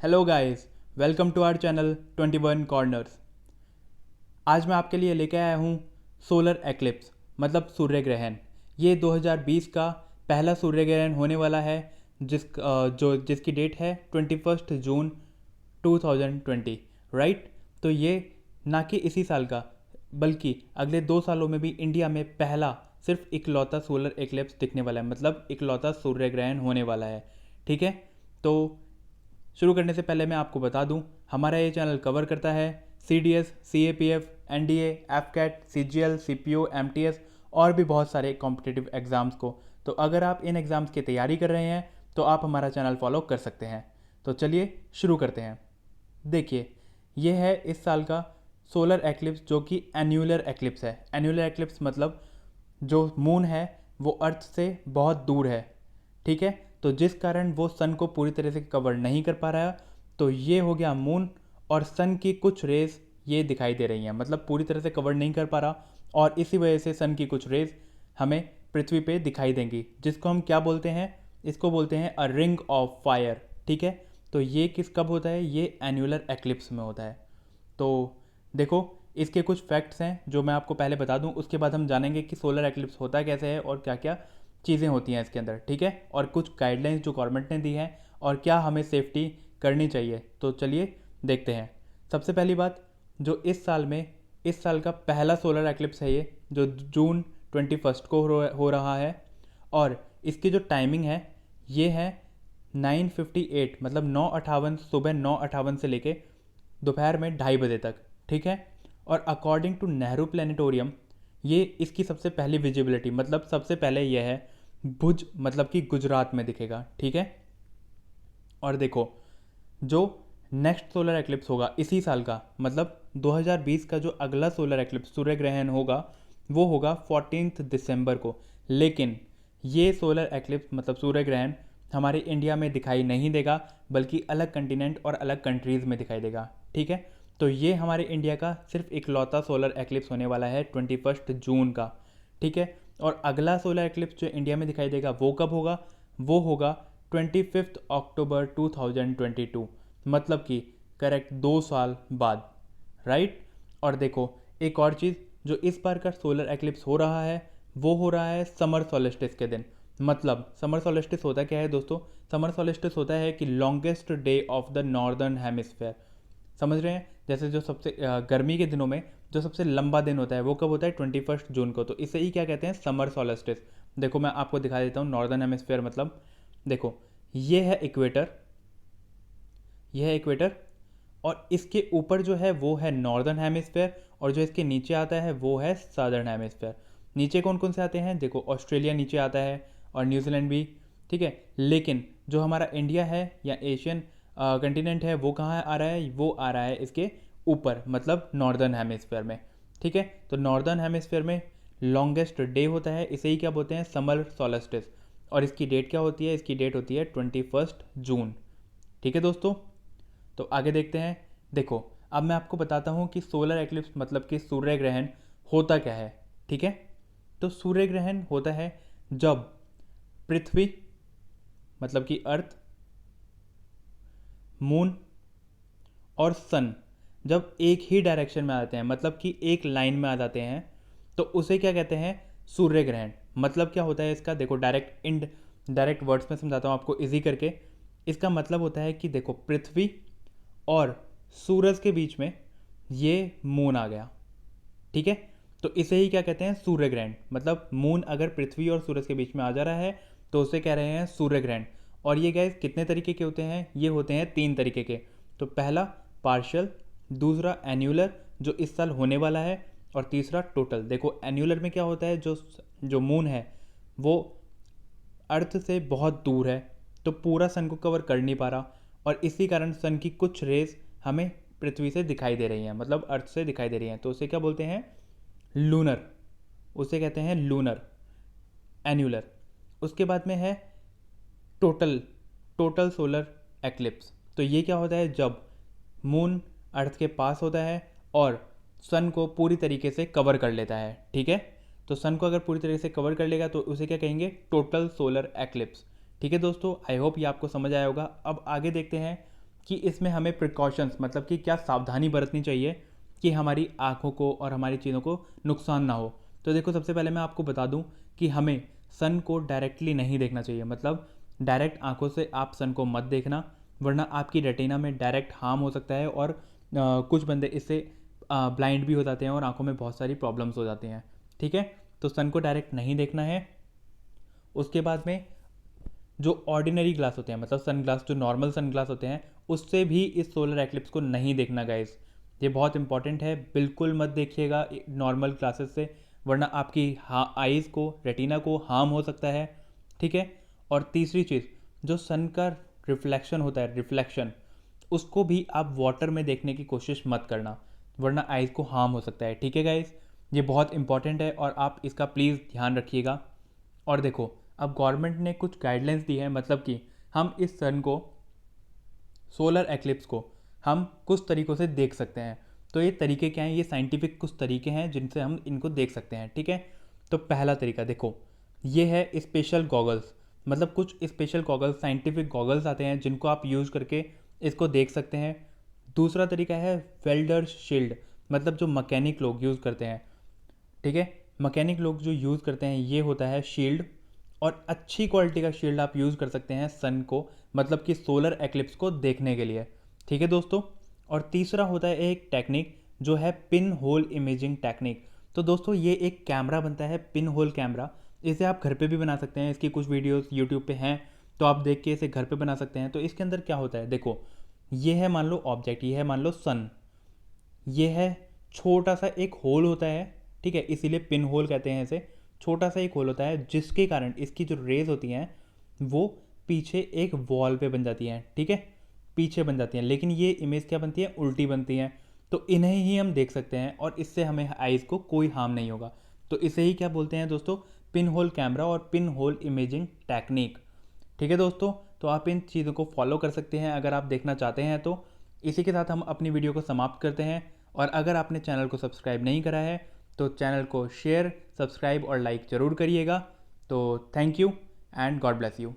Hello guys, welcome to our channel 21 corners. आज मैं आपके लिए लेके आया हूँ सोलर एक्लिप्स मतलब सूर्य ग्रहण। ये 2020 का पहला सूर्य ग्रहण होने वाला है जिसकी डेट है 21 जून 2020, राइट। तो ये ना कि इसी साल का बल्कि अगले 2 सालों में भी इंडिया में पहला सिर्फ इकलौता सोलर एक्लिप्स दिखने वाला है, मतलब इकलौता सूर्य ग्रहण होने वाला है। ठीक है, तो शुरू करने से पहले मैं आपको बता दूं, हमारा ये चैनल कवर करता है CDS, CAPF, NDA, AFCAT, CGL, CPO, MTS और भी बहुत सारे कॉम्पिटिटिव एग्ज़ाम्स को। तो अगर आप इन एग्ज़ाम्स की तैयारी कर रहे हैं तो आप हमारा चैनल फॉलो कर सकते हैं। तो चलिए शुरू करते हैं। देखिए, ये है इस साल का सोलर एक्लिप्स जो कि एन्यूलर एक्लिप्स है। एन्यूलर एक्लिप्स मतलब जो मून है वो अर्थ से बहुत दूर है, ठीक है। तो जिस कारण वो सन को पूरी तरह से कवर नहीं कर पा रहा है, तो ये हो गया मून। और सन की कुछ रेस ये दिखाई दे रही हैं, मतलब पूरी तरह से कवर नहीं कर पा रहा, और इसी वजह से सन की कुछ रेस हमें पृथ्वी पे दिखाई देंगी, जिसको हम क्या बोलते हैं, इसको बोलते हैं अ रिंग ऑफ फायर, ठीक है। तो ये कब होता है, ये एन्यूलर एक्लिप्स में होता है। तो देखो, इसके कुछ फैक्ट्स हैं जो मैं आपको पहले बता दूं, उसके बाद हम जानेंगे कि सोलर एक्लिप्स होता कैसे है और क्या क्या चीज़ें होती हैं इसके अंदर, ठीक है। और कुछ गाइडलाइंस जो गवर्नमेंट ने दी हैं और क्या हमें सेफ्टी करनी चाहिए। तो चलिए देखते हैं। सबसे पहली बात, जो इस साल का पहला सोलर एक्लिप्स है, ये जो जून 21 को हो रहा है, और इसकी जो टाइमिंग है ये है 9:58, मतलब 9:58, सुबह 9:58 से लेके दोपहर में 2:30 बजे तक, ठीक है। और अकॉर्डिंग टू नेहरू प्लानिटोरियम, ये इसकी सबसे पहली विजिबिलिटी, मतलब सबसे पहले यह है भुज, मतलब कि गुजरात में दिखेगा, ठीक है। और देखो, जो नेक्स्ट सोलर एक्लिप्स होगा इसी साल का, मतलब 2020 का जो अगला सोलर एक्लिप्स सूर्य ग्रहण होगा वो होगा 14 दिसंबर को। लेकिन ये सोलर एक्लिप्स मतलब सूर्य ग्रहण हमारे इंडिया में दिखाई नहीं देगा, बल्कि अलग कंटिनेंट और अलग कंट्रीज़ में दिखाई देगा, ठीक है। तो ये हमारे इंडिया का सिर्फ इकलौता सोलर एक्लिप्स होने वाला है 21 जून का, ठीक है। और अगला सोलर एक्लिप्स जो इंडिया में दिखाई देगा वो कब होगा, वो होगा 25 अक्टूबर 2022, मतलब कि करेक्ट 2 साल बाद, राइट। और देखो, एक और चीज़, जो इस बार का सोलर एक्लिप्स हो रहा है वो हो रहा है समर सोलिस्टिस के दिन। मतलब समर सोलिस्टिस होता क्या है दोस्तों, समर सोलिस्टिस होता है कि longest day of the northern hemisphere, समझ रहे हैं। जैसे जो सबसे गर्मी के दिनों में जो सबसे लंबा दिन होता है वो कब होता है, 21 जून को। तो इसे ही क्या कहते हैं, समर सोलिस्टिस। देखो मैं आपको दिखा देता हूँ नॉर्दर्न हेमिस्फेयर, मतलब देखो, ये है इक्वेटर, यह है इक्वेटर, और इसके ऊपर जो है वो है नॉर्दर्न हेमिस्फेयर, और जो इसके नीचे आता है वो है सदर्न हेमिस्फेयर। नीचे कौन कौन से आते हैं, देखो ऑस्ट्रेलिया नीचे आता है और न्यूजीलैंड भी, ठीक है। लेकिन जो हमारा इंडिया है या एशियन कंटिनेंट है वो कहाँ आ रहा है, वो आ रहा है इसके ऊपर, मतलब नॉर्दर्न हेमिस्फेयर में, ठीक है। तो नॉर्दर्न हेमिस्फेयर में लॉन्गेस्ट डे होता है, इसे ही क्या बोलते हैं, समर सोलस्टिस। और इसकी डेट क्या होती है, इसकी डेट होती है 21 जून, ठीक है दोस्तों। तो आगे देखते हैं। देखो, अब मैं आपको बताता हूँ कि सोलर एक्लिप्स मतलब कि सूर्य ग्रहण होता क्या है, ठीक है। तो सूर्य ग्रहण होता है जब पृथ्वी, मतलब कि अर्थ, मून और सन जब एक ही डायरेक्शन में आते हैं, मतलब कि एक लाइन में आ जाते हैं, तो उसे क्या कहते हैं, सूर्य ग्रहण। मतलब क्या होता है इसका, देखो डायरेक्ट वर्ड्स में समझाता हूँ आपको इजी करके। इसका मतलब होता है कि देखो, पृथ्वी और सूरज के बीच में ये मून आ गया, ठीक है। तो इसे ही क्या कहते हैं, सूर्य ग्रहण। मतलब मून अगर पृथ्वी और सूरज के बीच में आ जा रहा है तो उसे कह रहे हैं सूर्य ग्रहण। और ये गैस कितने तरीके के होते हैं, ये होते हैं 3 तरीके के। तो पहला पार्शियल, दूसरा एन्यूलर जो इस साल होने वाला है, और तीसरा टोटल। देखो एन्यूलर में क्या होता है, जो जो मून है वो अर्थ से बहुत दूर है, तो पूरा सन को कवर कर नहीं पा रहा, और इसी कारण सन की कुछ रेस हमें पृथ्वी से दिखाई दे रही हैं, मतलब अर्थ से दिखाई दे रही हैं। तो उसे क्या बोलते हैं, लूनर, उसे कहते हैं लूनर, एन्यूलर। उसके बाद में है टोटल, टोटल सोलर एक्लिप्स। तो ये क्या होता है, जब मून अर्थ के पास होता है और सन को पूरी तरीके से कवर कर लेता है, ठीक है। तो सन को अगर पूरी तरीके से कवर कर लेगा तो उसे क्या कहेंगे, टोटल सोलर एक्लिप्स, ठीक है दोस्तों। आई होप ये आपको समझ आया होगा। अब आगे देखते हैं कि इसमें हमें प्रिकॉशंस मतलब कि क्या सावधानी बरतनी चाहिए कि हमारी आँखों को और हमारी चीज़ों को नुकसान ना हो। तो देखो, सबसे पहले मैं आपको बता दूं कि हमें सन को डायरेक्टली नहीं देखना चाहिए, मतलब डायरेक्ट आँखों से आप सन को मत देखना, वरना आपकी रेटिना में डायरेक्ट हार्म हो सकता है और कुछ बंदे इससे ब्लाइंड भी हो जाते हैं और आँखों में बहुत सारी प्रॉब्लम्स हो जाती हैं। ठीक है, तो सन को डायरेक्ट नहीं देखना है। उसके बाद में जो ऑर्डिनरी ग्लास होते हैं, मतलब सन ग्लास, जो नॉर्मल सन ग्लास होते हैं, उससे भी इस सोलर एक्लिप्स को नहीं देखना गाइस। ये बहुत इंपॉर्टेंट है, बिल्कुल मत देखिएगा नॉर्मल ग्लासेस से, वरना आपकी आईज़ को, रेटिना को हार्म हो सकता है। ठीक है, और तीसरी चीज़, जो सन का रिफ्लेक्शन होता है, रिफ्लेक्शन, उसको भी आप वाटर में देखने की कोशिश मत करना, वरना आईज़ को हार्म हो सकता है। ठीक है गाइस, ये बहुत इंपॉर्टेंट है और आप इसका प्लीज़ ध्यान रखिएगा। और देखो, अब गवर्नमेंट ने कुछ गाइडलाइंस दी है, मतलब कि हम इस सन को, सोलर एक्लिप्स को हम कुछ तरीक़ों से देख सकते हैं। तो ये तरीके क्या हैं, ये साइंटिफिक कुछ तरीके हैं जिनसे हम इनको देख सकते हैं। ठीक है, तो पहला तरीका देखो, ये है स्पेशल गॉगल्स, मतलब कुछ स्पेशल गॉगल्स, साइंटिफिक गॉगल्स आते हैं जिनको आप यूज़ करके इसको देख सकते हैं। दूसरा तरीका है वेल्डर शील्ड, मतलब जो मैकेनिक लोग यूज़ करते हैं। ठीक है, मैकेनिक लोग जो यूज़ करते हैं, ये होता है शील्ड, और अच्छी क्वालिटी का शील्ड आप यूज़ कर सकते हैं सन को, मतलब कि सोलर एक्लिप्स को देखने के लिए। ठीक है दोस्तों, और तीसरा होता है एक टेक्निक जो है पिन होल इमेजिंग टेक्निक। तो दोस्तों, ये एक कैमरा बनता है, पिन होल कैमरा। इसे आप घर पे भी बना सकते हैं, इसकी कुछ वीडियोस यूट्यूब पे हैं, तो आप देख के इसे घर पे बना सकते हैं। तो इसके अंदर क्या होता है, देखो, ये है मान लो ऑब्जेक्ट, ये है मान लो सन, ये है छोटा सा एक होल होता है। ठीक है, इसीलिए पिन होल कहते हैं इसे। छोटा सा एक होल होता है जिसके कारण इसकी जो रेज होती हैं वो पीछे एक वॉल पे बन जाती हैं। ठीक है, पीछे बन जाती हैं, लेकिन ये इमेज क्या बनती है, उल्टी बनती हैं। तो इन्हें ही हम देख सकते हैं और इससे हमें आइज़ को कोई हार्म नहीं होगा। तो इसे ही क्या बोलते हैं दोस्तों, पिन होल कैमरा और पिन होल इमेजिंग टेक्निक। ठीक है दोस्तों, तो आप इन चीज़ों को फॉलो कर सकते हैं अगर आप देखना चाहते हैं तो। इसी के साथ हम अपनी वीडियो को समाप्त करते हैं, और अगर आपने चैनल को सब्सक्राइब नहीं करा है तो चैनल को शेयर, सब्सक्राइब और लाइक ज़रूर करिएगा। तो thank you and God bless you.